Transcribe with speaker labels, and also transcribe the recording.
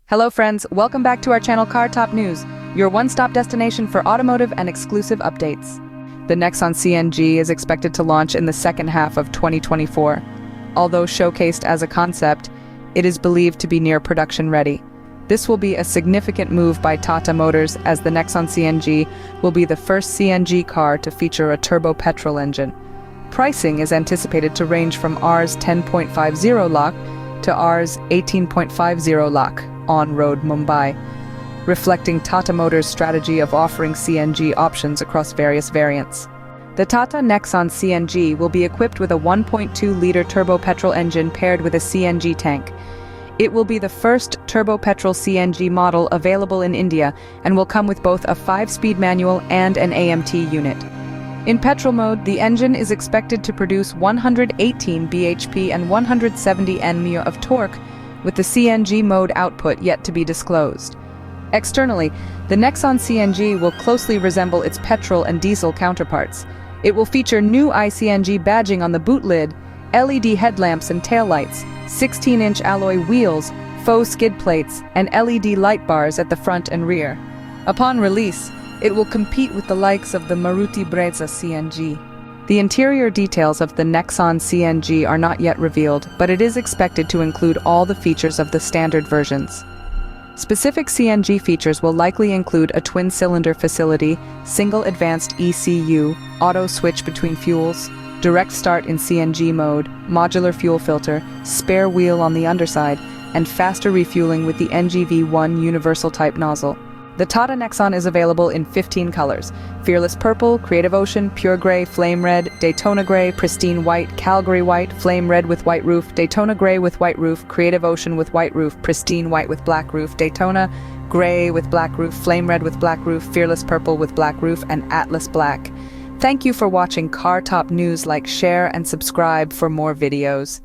Speaker 1: Hello friends, welcome back to our channel CarTopNews, your one-stop destination for automotive and exclusive updates. The Nexon CNG is expected to launch in the second half of 2024. Although showcased as a concept, it is believed to be near production ready. This will be a significant move by Tata Motors, as the Nexon CNG will be the first CNG car to feature a turbo-petrol engine. Pricing is anticipated to range from Rs 10.50 lakh to Rs 18.50 lakh on-road Mumbai, reflecting Tata Motors' strategy of offering CNG options across various variants. The Tata Nexon CNG will be equipped with a 1.2-liter turbo-petrol engine paired with a CNG tank. It will be the first turbo-petrol CNG model available in India and will come with both a 5-speed manual and an AMT unit. In petrol mode, the engine is expected to produce 118 bhp and 170 Nm of torque, with the CNG mode output yet to be disclosed. Externally, the Nexon CNG will closely resemble its petrol and diesel counterparts. It will feature new iCNG badging on the boot lid, LED headlamps and taillights, 16-inch alloy wheels, faux skid plates, and LED light bars at the front and rear. Upon release, it will compete with the likes of the Maruti Brezza CNG. The interior details of the Nexon CNG are not yet revealed, but it is expected to include all the features of the standard versions. Specific CNG features will likely include a twin-cylinder facility, single advanced ECU, auto switch between fuels, direct start in CNG mode, modular fuel filter, spare wheel on the underside, and faster refueling with the NGV1 universal type nozzle. The Tata Nexon is available in 15 colors: Fearless Purple, Creative Ocean, Pure Gray, Flame Red, Daytona Gray, Pristine White, Calgary White, Flame Red with white roof, Daytona Gray with white roof, Creative Ocean with white roof, Pristine White with black roof, Daytona Gray with black roof, Flame Red with black roof, Fearless Purple with black roof, and Atlas Black. Thank you for watching CarTopNews. Like, share, and subscribe for more videos.